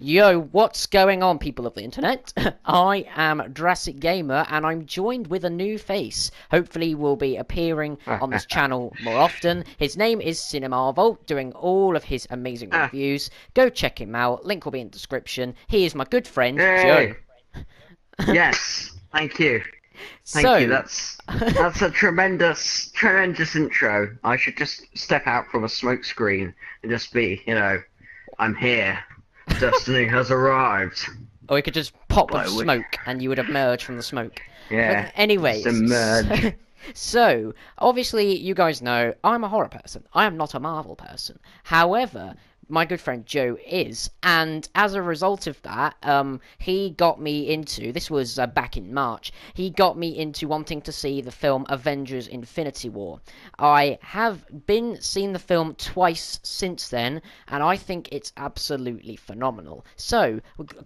Yo, what's going on, people of the internet? I am Jurassic Gamer, and I'm joined with a new face. Hopefully, will be appearing on this channel more often. His name is Cinema Vault, doing all of his amazing reviews. Go check him out. Link will be in the description. He is my good friend Joe. Yes, thank you. Thank you. So, That's a tremendous intro. I should just step out from a smoke screen and just be, I'm here. Destiny has arrived. or you could just pop with smoke, and you would emerge from the smoke. Yeah. But anyways, just emerge. So, obviously, you guys know I'm a horror person. I am not a Marvel person. However, my good friend Joe is, and as a result of that, he got me into, this was back in March, he got me into wanting to see the film Avengers Infinity War. I have seen the film twice since then, and I think it's absolutely phenomenal. So,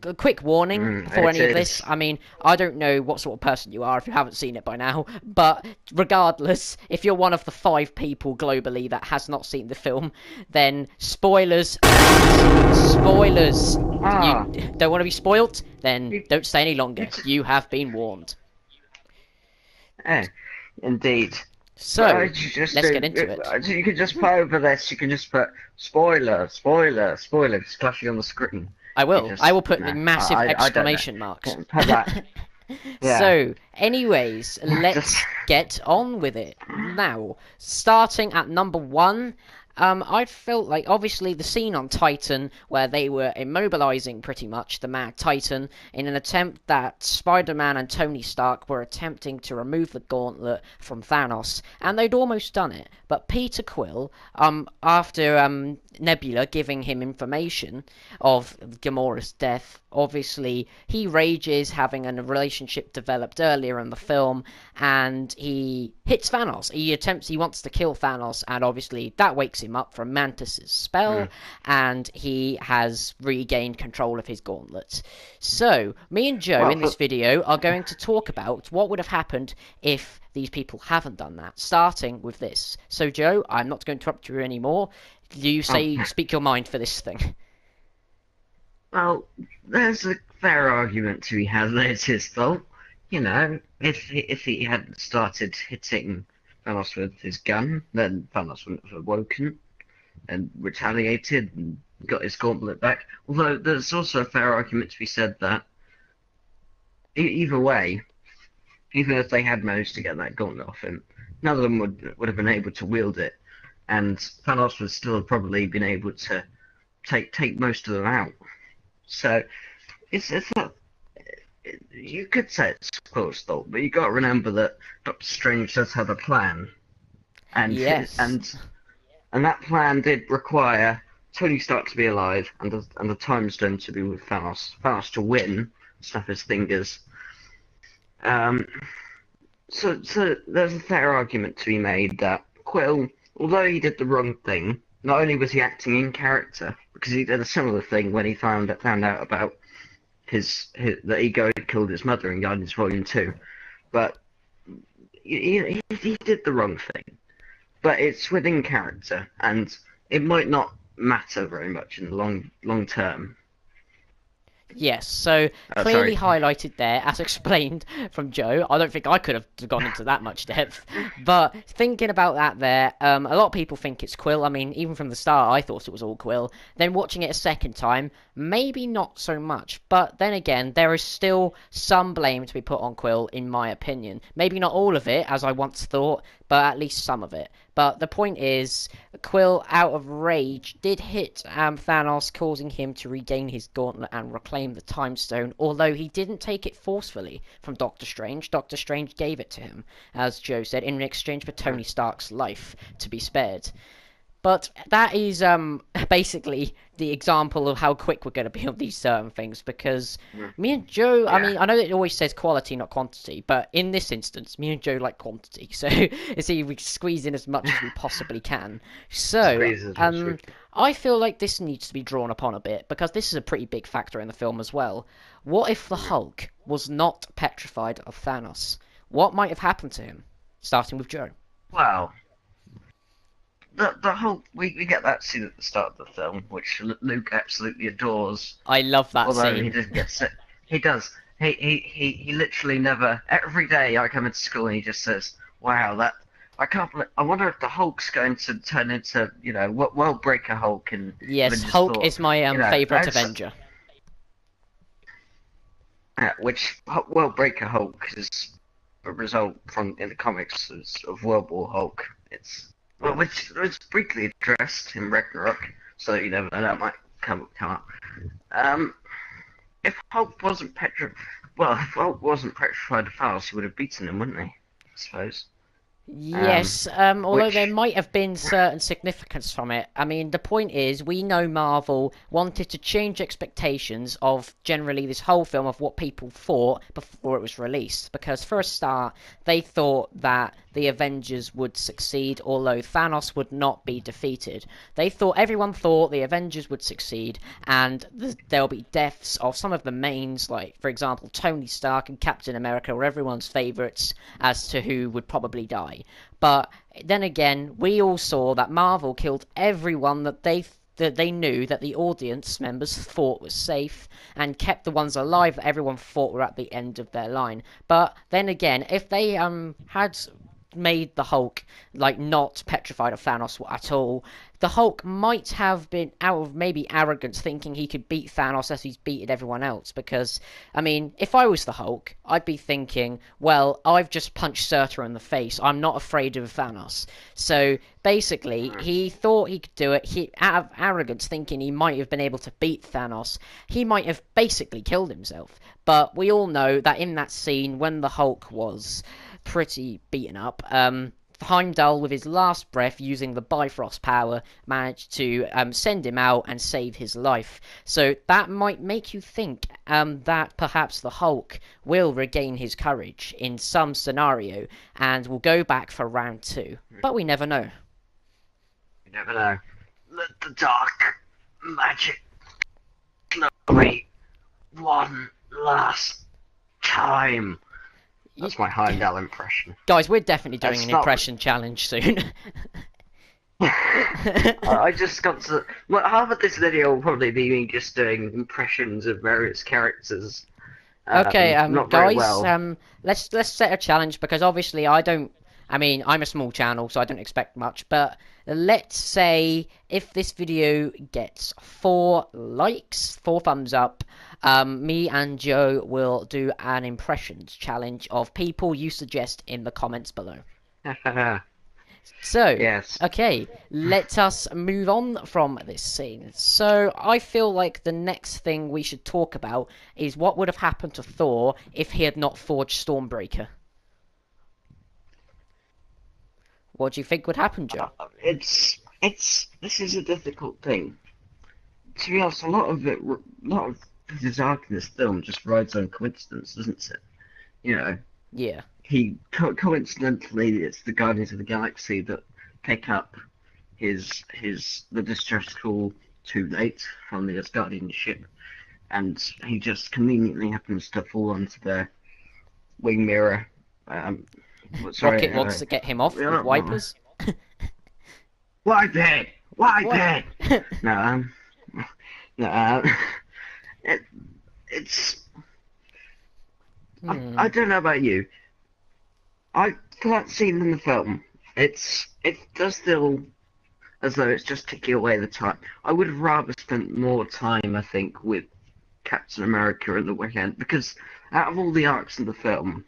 a quick warning before any of this. I mean, I don't know what sort of person you are if you haven't seen it by now, but regardless, if you're one of the 5 people globally that has not seen the film, then spoilers. Spoilers. You don't want to be spoilt? Then don't stay any longer. You have been warned. Indeed. So, let's get into it. You can just put over this, you can just put spoiler, just flashing on the screen. I will. I will put massive exclamation marks. Put that. Yeah. So, anyways, let's get on with it. Now, starting at number 1, I felt like, obviously, the scene on Titan where they were immobilizing pretty much the Mad Titan in an attempt that Spider-Man and Tony Stark were attempting to remove the gauntlet from Thanos, and they'd almost done it. But Peter Quill, after Nebula giving him information of Gamora's death, obviously he rages, having a relationship developed earlier in the film, and he hits Thanos. He wants to kill Thanos, and obviously that wakes him up from Mantis's spell, and he has regained control of his gauntlet. So, me and Joe in this video are going to talk about what would have happened if these people haven't done that, starting with this. So, Joe, I'm not going to interrupt you anymore. You speak your mind for this thing. Well, there's a fair argument to be had that it's his fault. If he hadn't started hitting Thanos with his gun, then Thanos wouldn't have awoken and retaliated and got his gauntlet back. Although there's also a fair argument to be said that either way, even if they had managed to get that gauntlet off him, none of them would have been able to wield it, and Thanos would still have probably been able to take most of them out. So it's not. You could say it's Quill's fault, but you got to remember that Doctor Strange does have a plan, and and that plan did require Tony Stark to be alive and the Time Stone to be with Thanos to win, snap his fingers. So there's a fair argument to be made that Quill, although he did the wrong thing, not only was he acting in character, because he did a similar thing when he found out about that Ego had killed his mother in Guardians Volume 2, but he did the wrong thing. But it's within character, and it might not matter very much in the long term. Yes, so clearly highlighted there, as explained from Joe. I don't think I could have gone into that much depth. But thinking about that there, a lot of people think it's Quill. I mean, even from the start, I thought it was all Quill. Then watching it a second time, maybe not so much. But then again, there is still some blame to be put on Quill, in my opinion. Maybe not all of it, as I once thought, but at least some of it. But the point is, Quill, out of rage, did hit Thanos, causing him to regain his gauntlet and reclaim the Time Stone, although he didn't take it forcefully from Doctor Strange. Doctor Strange gave it to him, as Joe said, in exchange for Tony Stark's life to be spared. But that is basically the example of how quick we're going to be on these certain things, because me and Joe, I mean, I know it always says quality, not quantity, but in this instance, me and Joe like quantity, so we squeeze in as much as we possibly can. So, I feel like this needs to be drawn upon a bit, because this is a pretty big factor in the film as well. What if the Hulk was not petrified of Thanos? What might have happened to him? Starting with Joe. Well, the whole we get that scene at the start of the film, which Luke absolutely adores. I love that Although he scene. doesn't get sick, he does. He literally never. Every day I come into school and he just says, "Wow, that I can't believe. I wonder if the Hulk's going to turn into World Breaker Hulk and Yes, Avengers Hulk 4." is my favorite That's Avenger. which World Breaker Hulk is a result from in the comics of World War Hulk. It's which was briefly addressed in Ragnarok, so you never know that might come up. Um, if Hulk wasn't if Hulk wasn't petrified of Thanos, he would have beaten him, wouldn't he? I suppose. Um, Yes, although there which might have been certain significance from it. I mean, the point is, we know Marvel wanted to change expectations of generally this whole film of what people thought before it was released. Because for a start, they thought that the Avengers would succeed, although Thanos would not be defeated. Everyone thought the Avengers would succeed, and there'll be deaths of some of the mains, like for example Tony Stark and Captain America, were everyone's favourites as to who would probably die. But then again, we all saw that Marvel killed everyone that they knew that the audience members thought was safe, and kept the ones alive that everyone thought were at the end of their line. But then again, if they had made the Hulk like not petrified of Thanos at all, the Hulk might have been out of maybe arrogance, thinking he could beat Thanos as he's beaten everyone else. Because I mean, if I was the Hulk, I'd be thinking, well, I've just punched Surtur in the face. I'm not afraid of Thanos. So basically, he thought he could do it. He, out of arrogance, thinking he might have been able to beat Thanos, he might have basically killed himself. But we all know that in that scene, when the Hulk was pretty beaten up, Heimdall, with his last breath, using the Bifrost power, managed to send him out and save his life. So that might make you think that perhaps the Hulk will regain his courage in some scenario and will go back for round two. But we never know. you never know. Let the dark magic glory one last time. That's my Heimdall impression. Guys, we're definitely doing That's an not. impression challenge soon. I just got to. Well, half of this video will probably be me just doing impressions of various characters. Okay, Not very guys, well. let's set a challenge, because obviously I don't. I mean, I'm a small channel, so I don't expect much. But let's say if this video gets 4 likes, 4 thumbs up, me and Joe will do an impressions challenge of people you suggest in the comments below. So, Yes. okay, let us move on from this scene. So, I feel like the next thing we should talk about is what would have happened to Thor if he had not forged Stormbreaker. What do you think would happen, Joe? This is a difficult thing. To be honest, a lot of his arc in this film just rides on coincidence, doesn't it? You know, Yeah. coincidentally, it's the Guardians of the Galaxy that pick up the distress call too late from the Asgardian ship, and he just conveniently happens to fall onto their wing mirror. Sorry, Rocket wants to get him off with wipers. Wipe it! Wipe What? it! No, no, it's. I don't know about you. For that scene in the film, it does feel as though it's just ticking away the time. I would have rather spent more time, I think, with Captain America and the Weekend, because out of all the arcs in the film,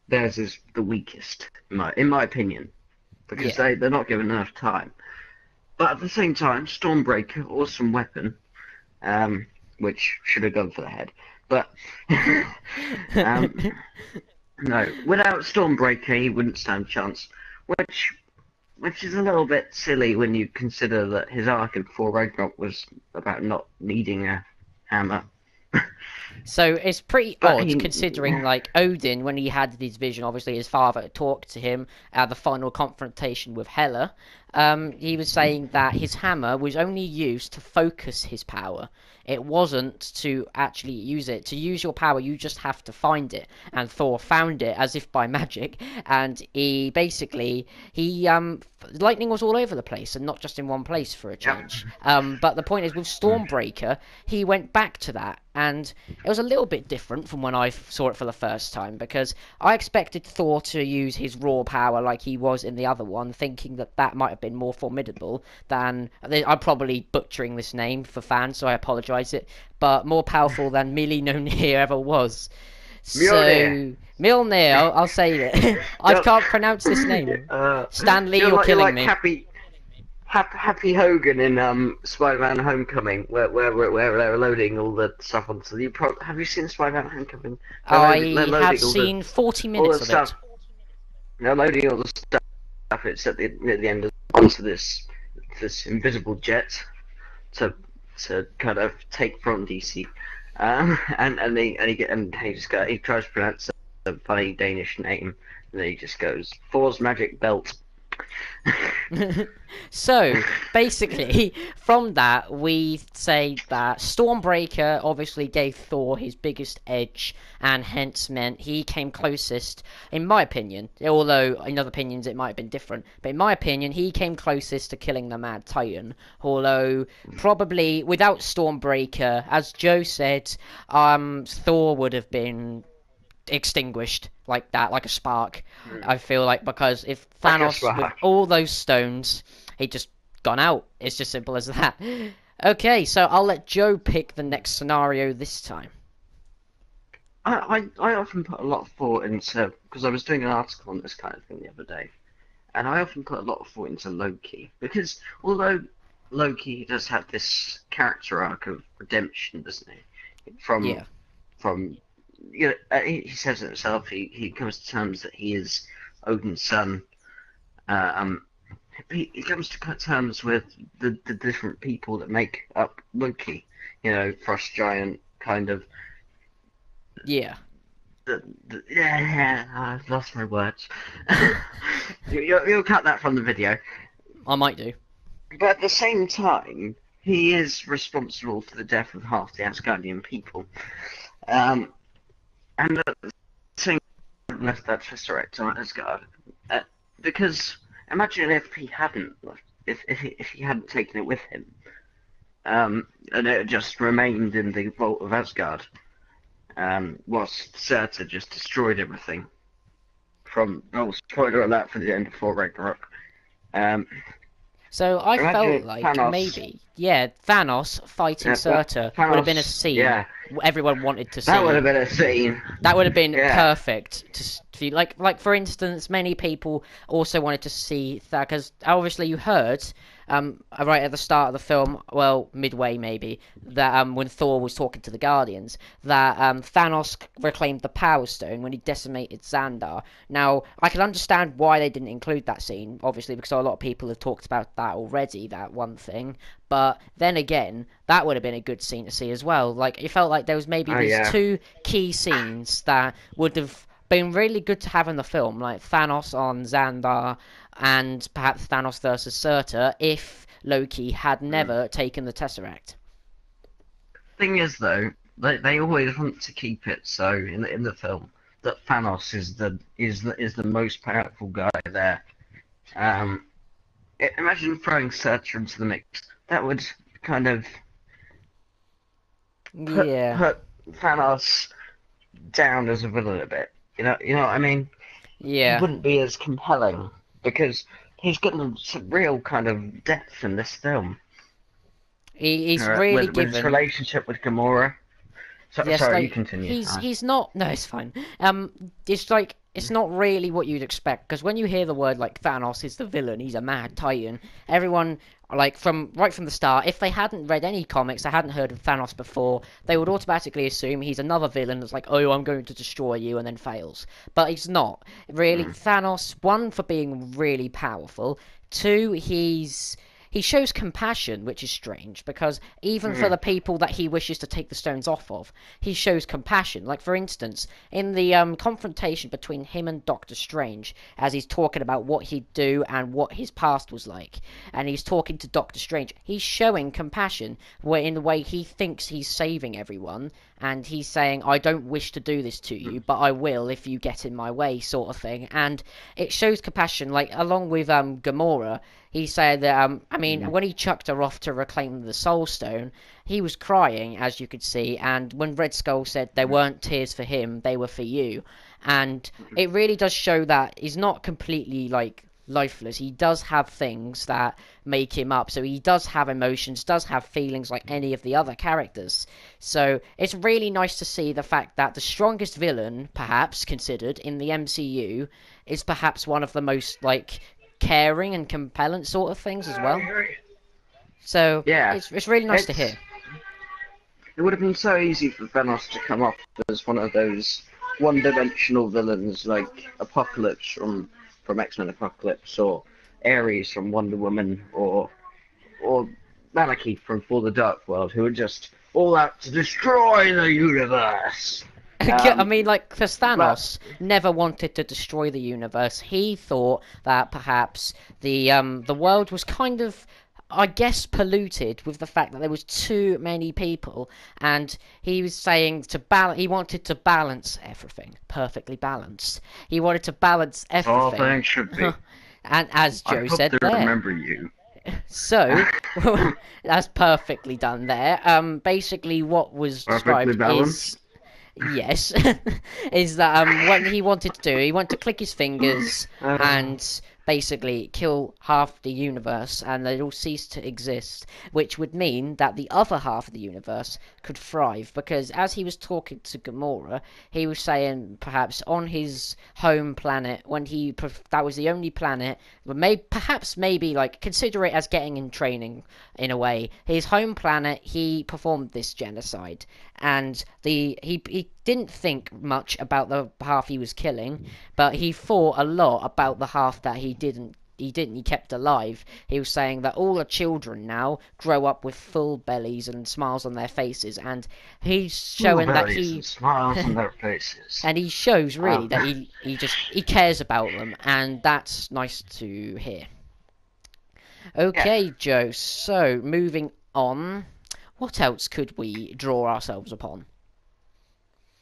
theirs is the weakest, in my opinion, because Yeah. they're not given enough time. But at the same time, Stormbreaker, awesome weapon, which should have gone for the head. But no, without Stormbreaker, he wouldn't stand a chance. Which is a little bit silly when you consider that his arc in Thor Ragnarok was about not needing a hammer. So it's pretty But odd, considering like Odin, when he had his vision, obviously his father talked to him at the final confrontation with Hela. he was saying that his hammer was only used to focus his power. It wasn't to actually use it. To use your power, you just have to find it. And Thor found it as if by magic. And he basically, lightning was all over the place and not just in one place for a Yep. change. But the point is, with Stormbreaker, he went back to that. And it was a little bit different from when I saw it for the first time, because I expected Thor to use his raw power like he was in the other one, thinking that that might have been more formidable than, I'm probably butchering this name for fans, so I apologise it, but more powerful than Mjolnir ever was. Mjolnir. So Mjolnir, I'll say it. I You're, can't pronounce this name. uh, Stanley, you're you're like you're killing like me. Happy Hogan in Spider-Man: Homecoming, where they're loading all the stuff onto the. Have you seen Spider-Man: Homecoming? They're I have loading seen 40 all minutes the of it. stuff. They're loading all the stuff. It's at the end of onto this invisible jet to kind of take from DC. He tries to pronounce a funny Danish name, and then he just goes Thor's magic belt. So basically, from that, we say that Stormbreaker obviously gave Thor his biggest edge, and hence meant he came closest, in my opinion. Although in other opinions it might have been different, but in my opinion, he came closest to killing the Mad Titan. Although probably without Stormbreaker, as Joe said, Thor would have been extinguished like that, like a spark. I feel like, because if I guess Thanos with what all those stones, he'd just gone out. It's just simple as that. Okay, so I'll let Joe pick the next scenario this time. I often put a lot of thought into because I was doing an article on this kind of thing the other day, and I often put a lot of thought into Loki because although Loki does have this character arc of redemption, doesn't he? Yeah. From he says it himself. He comes to terms that he is Odin's son. Um, he comes to terms with the different people that make up Loki. Frost Giant, kind of. Yeah. Yeah, I've lost my words. You'll cut that from the video. I might do. But at the same time, he is responsible for the death of half the Asgardian people. Um, and at the same time, left that Tesseract on Asgard. Because imagine if he hadn't if he hadn't taken it with him, and it just remained in the vault of Asgard, whilst Surtur just destroyed everything. Spoiler alert for the end of Thor Ragnarok. Um, So I Imagine felt if like Thanos, maybe, yeah, Thanos fighting Surtur would have been a Thanos, scene yeah, everyone wanted to that would see. have been a scene. That would have been Yeah, perfect to see. Like for instance, many people also wanted to see that, because obviously you heard, right at the start of the film, well, midway maybe, that when Thor was talking to the Guardians, that Thanos reclaimed the Power Stone when he decimated Xandar. Now, I can understand why they didn't include that scene, obviously, because a lot of people have talked about that already, that one thing. But then again, that would have been a good scene to see as well. Like, it felt like there was maybe oh these yeah, two key scenes that would have been really good to have in the film, like Thanos on Xandar and perhaps Thanos versus Surtur, if Loki had mm. never taken the Tesseract. Thing is though, they always want to keep it so in the film that Thanos is the most powerful guy there. Um, Imagine throwing Surtur into the mix. That would kind of put Yeah, put Thanos down as a villain a bit. You know what I mean? He yeah. wouldn't be as compelling because he's got some real kind of depth in this film. He's really With his given. relationship with Gamora. Yes, Sorry, you like continue. he's not. No, it's fine. It's like it's not really what you'd expect, because when you hear the word like Thanos is the villain, he's a mad titan. Everyone, like from the start, if they hadn't read any comics, they hadn't heard of Thanos before, they would automatically assume he's another villain that's like, oh, I'm going to destroy you, and then fails. But he's not really. Mm. Thanos, one, for being really powerful. Two, he shows compassion, which is strange because even for the people that he wishes to take the stones off of, he shows compassion. Like for instance, in the confrontation between him and Doctor Strange, as he's talking about what he'd do and what his past was like, and he's talking to Doctor Strange, he's showing compassion where in the way he thinks he's saving everyone, and he's saying, I don't wish to do this to you, but I will if you get in my way, sort of thing. And it shows compassion, like along with Gamora. He said that, I mean, when he chucked her off to reclaim the Soul Stone, he was crying, as you could see. And when Red Skull said there weren't tears for him, they were for you. And it really does show that he's not completely, like, lifeless. He does have things that make him up. So he does have emotions, does have feelings like any of the other characters. So it's really nice to see the fact that the strongest villain, perhaps considered in the MCU, is perhaps one of the most, like, caring and compelling sort of things as well. So Yeah, it's really nice to hear. It would have been so easy for Thanos to come off as one of those one-dimensional villains like Apocalypse from X-Men Apocalypse, or Ares from Wonder Woman, or Malekith from For the Dark World, who are just all out to destroy the universe. I mean, like, because Thanos never wanted to destroy the universe. He thought that perhaps the world was kind of, I guess, polluted with the fact that there was too many people, and he was saying he wanted to balance everything, perfectly balanced. He wanted to balance everything. All things should be. And as Joe said there, there, remember you. So that's perfectly done there. Basically, what was described is. Yes, is that what he wanted to do? He wanted to click his fingers and basically kill half the universe, and they'd all cease to exist, which would mean that the other half of the universe could thrive. Because as he was talking to Gamora, he was saying perhaps on his home planet, when that was the only planet, maybe like consider it as getting in training in a way. His home planet, he performed this genocide, and he didn't think much about the half he was killing, but he thought a lot about the half that he didn't. He kept alive. He was saying that all the children now grow up with full bellies and smiles on their faces, and he's showing that he smiles on their faces. And he shows really that he cares about them, and that's nice to hear. Okay, yeah. Joe. So moving on, what else could we draw ourselves upon?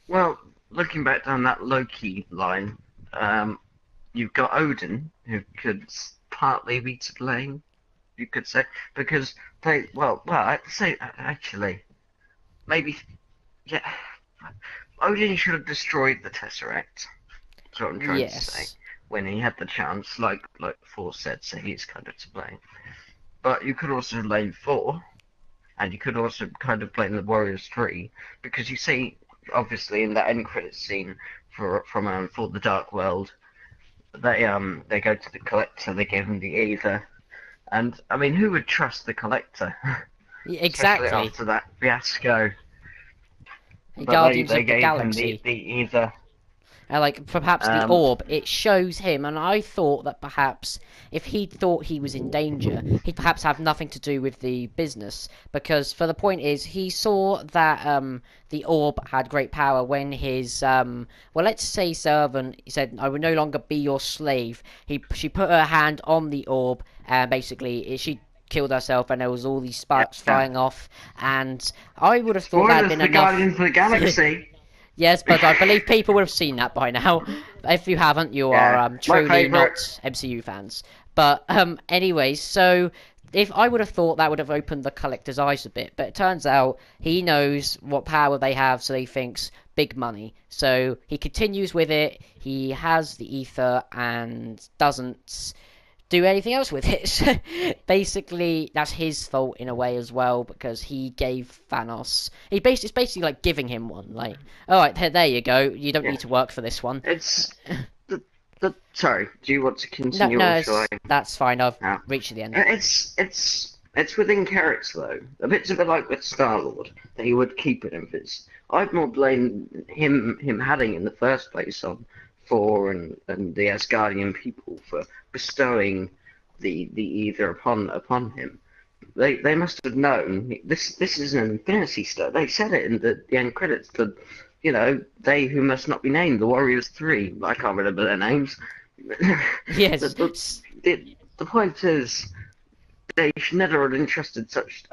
Well, looking back down that Loki line, you've got Odin, who could partly be to blame, you could say, because I'd say, actually, maybe, yeah, Odin should have destroyed the Tesseract, that's what I'm trying to say, when he had the chance, like Thor said, so he's kind of to blame. But you could also blame Thor, and you could also kind of blame the Warriors 3, because you see, obviously, in that end credits scene from For the Dark World, they go to the Collector, they give him the Aether, and I mean, who would trust the Collector? Exactly. Especially after that fiasco. Guardians they of the gave Galaxy. Him the Aether. Like perhaps the orb, it shows him, and I thought that perhaps if he thought he was in danger, he'd perhaps have nothing to do with the business, because for the point is, he saw that the orb had great power when his let's say servant, he said, I will no longer be your slave. She put her hand on the orb, and basically she killed herself, and there was all these sparks flying off, and I would have thought that had been enough. Guardians of the Galaxy. Yes, but I believe people would have seen that by now. If you haven't, you are truly not MCU fans. But anyways, so if I would have thought that would have opened the Collector's eyes a bit, but it turns out he knows what power they have, so he thinks big money. So he continues with it. He has the Aether and doesn't do anything else with it. So basically, that's his fault in a way as well, because he gave Thanos. It's basically like giving him one. Like, all right, there you go. You don't need to work for this one. It's sorry. Do you want to continue? No, that's fine. I've reached the end. It's within character though. A bit of it like with Star-Lord, that he would keep it in his. I'd more blame him having in the first place on Thor and the Asgardian people for bestowing the Aether upon him, they must have known this is an Infinity Stone. They said it in the end credits. They who must not be named, the Warriors Three. I can't remember their names. the, Yes. the, the point is, they should never have entrusted such.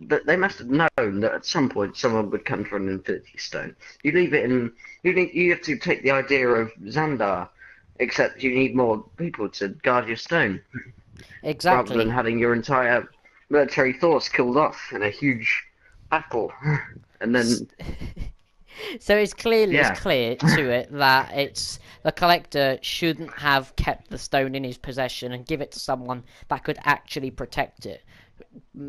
That they must have known that at some point someone would come for an Infinity Stone. You leave it in. You have to take the idea of Xandar, except you need more people to guard your stone, rather than Exactly. having your entire military force killed off in a huge battle, and S- then So it's yeah. clear to it that it's the collector shouldn't have kept the stone in his possession and give it to someone that could actually protect it.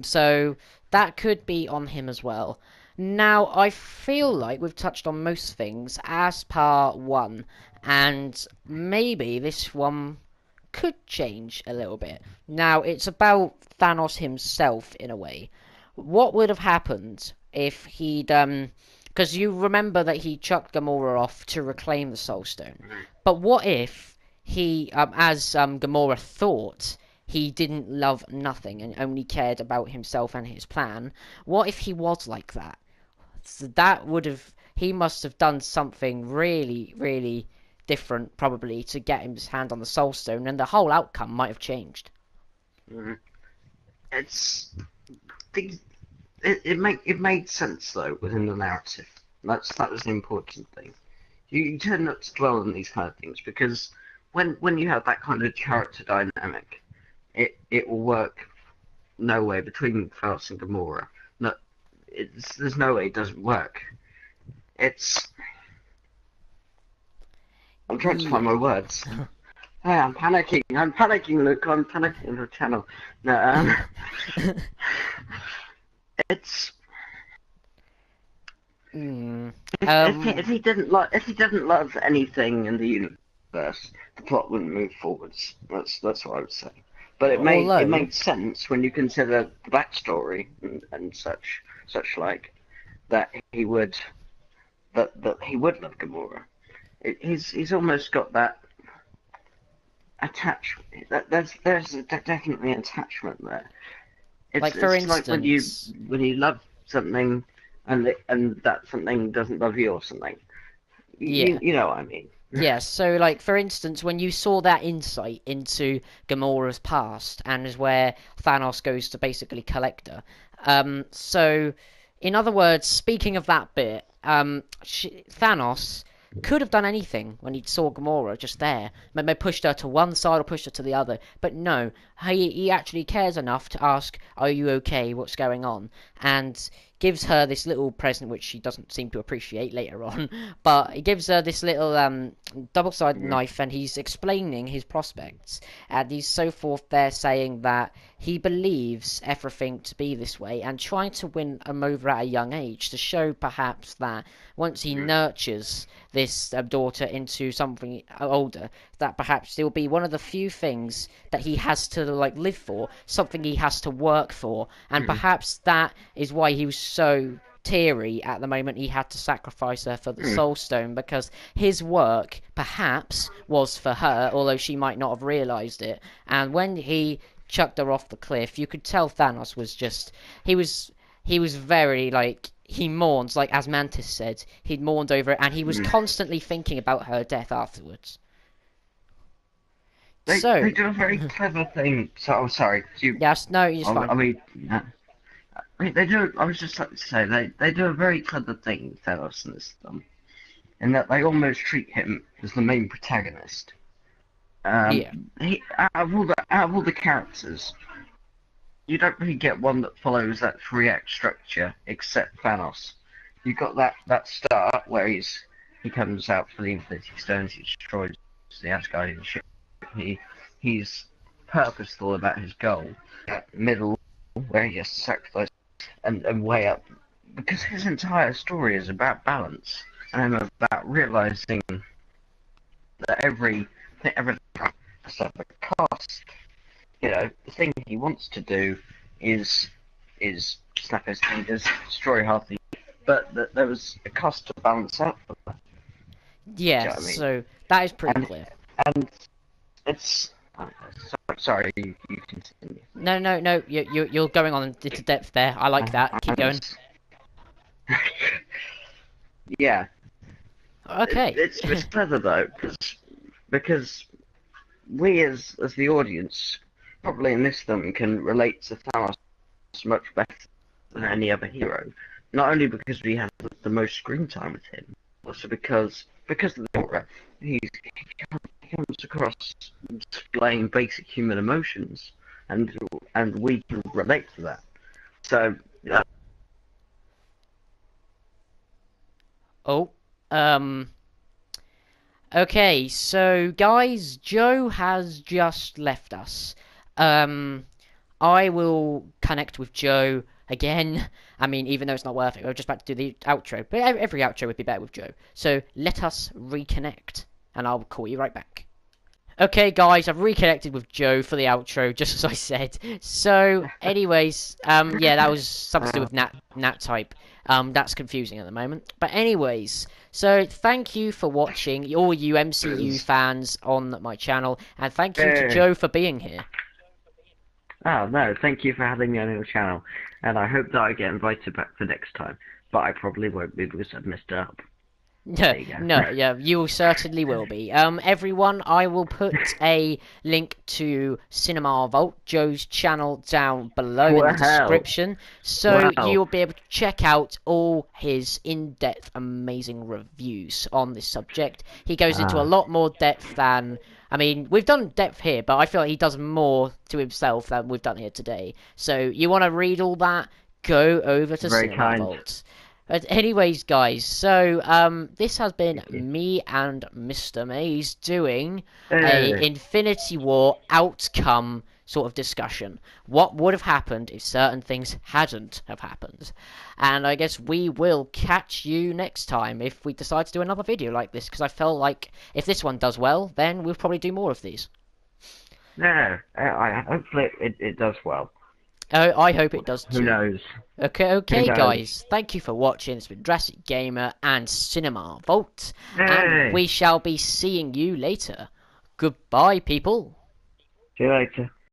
So that could be on him as well. Now I feel like we've touched on most things as part one, and maybe this one could change a little bit. Now it's about Thanos himself in a way. What would have happened if he'd because you remember that he chucked Gamora off to reclaim the Soul Stone. But what if he, as Gamora thought, he didn't love nothing and only cared about himself and his plan? What if he was like that? So that would have, he must have done something really, really different probably to get his hand on the Soul Stone, and the whole outcome might have changed. Mm. It's things. It made sense though within the narrative. That was the important thing. You tend not to dwell on these kind of things because when you have that kind of character dynamic, it will work no way between Faust and Gamora. No, there's no way it doesn't work. It's I'm trying to find Yeah. my words. Hey, I'm panicking. I'm panicking, Luke. I'm panicking the channel. No, it's mm, if he didn't love anything in the universe, the plot wouldn't move forwards. That's what I would say. But it although made sense when you consider the backstory and such like that that he would love Gamora. He's almost got that attachment. There's definitely an attachment there. like for It's like instance, when you love something and that something doesn't love you or something. yeah. You know what I mean. Yes, so like for instance, when you saw that insight into Gamora's past and is where Thanos goes to basically collect her. So in other words, speaking of that bit, Thanos could have done anything when he saw Gamora just there. Maybe pushed her to one side or pushed her to the other. But no, he actually cares enough to ask, "Are you okay? What's going on?" And gives her this little present which she doesn't seem to appreciate later on. But he gives her this little double-sided Mm, knife, and he's explaining his prospects. And he's so forth there saying that he believes everything to be this way and trying to win him over at a young age to show perhaps that once he mm, nurtures this daughter into something older, that perhaps it will be one of the few things that he has to like live for, something he has to work for, and mm, perhaps that is why he was so teary at the moment he had to sacrifice her for the mm, Soul Stone, because his work perhaps was for her, although she might not have realised it. And when he chucked her off the cliff, you could tell Thanos was just he was very like he mourns, like as Mantis said, he'd mourned over it, and he was mm. constantly thinking about her death afterwards. They So, do a very clever thing. So, oh, sorry. yes, no, it's fine. I mean, they do. I was just like to say they do a very clever thing, Thanos in this film, in that they almost treat him as the main protagonist. Um, Yeah, out of all the characters, you don't really get one that follows that three act structure except Thanos. You got that start where he comes out for the Infinity Stones, he destroys the Asgardian ship. He he's purposeful about his goal. That middle where he has to sacrifice and way up because his entire story is about balance and about realizing that everything has a cost. The thing he wants to do is is snap his fingers, destroy half the, but that there was a cost to balance out for that. Do yeah, you know what I mean? so that is pretty And clear. and it's Sorry, you continue. No, no, no. You're going on into depth there. I like that. Keep I'm going. just... Yeah, Okay. it's clever though, because we as the audience, probably in this film, can relate to Thanos much better than any other hero. Not only because we have the most screen time with him, also because of the aura, he comes across displaying basic human emotions, and we can relate to that. So yeah. Oh. Um. Okay, so guys, Joe has just left us. Um, I will connect with Joe again. I mean, even though it's not worth it, we're just about to do the outro. But every outro would be better with Joe. So let us reconnect, and I'll call you right back. Okay, guys, I've reconnected with Joe for the outro, just as I said. So, anyways, yeah, that was something to do with Nat type. That's confusing at the moment. But anyways, so thank you for watching, all you MCU fans on my channel, and thank you to Joe for being here. Oh no, thank you for having me on your channel, and I hope that I get invited back for next time. But I probably won't be because I've messed up. No, no, yeah, you certainly will be. Everyone, I will put a link to Cinema Vault, Joe's channel, down below in the description, so you'll be able to check out all his in-depth, amazing reviews on this subject. He goes into a lot more depth than... I mean, we've done depth here, but I feel like he does more to himself than we've done here today. So, you want to read all that? Go over to Cinema Vault. But anyways, guys, so this has been me and Mr. Maze doing a Infinity War outcome sort of discussion. What would have happened if certain things hadn't have happened? And I guess we will catch you next time if we decide to do another video like this, because I felt like if this one does well, then we'll probably do more of these. No, hopefully it does well. Oh, I hope it does too. Who knows? Okay, guys. Thank you for watching. It's been Jurassic Gamer and Cinema Vault. And we shall be seeing you later. Goodbye, people. See you later.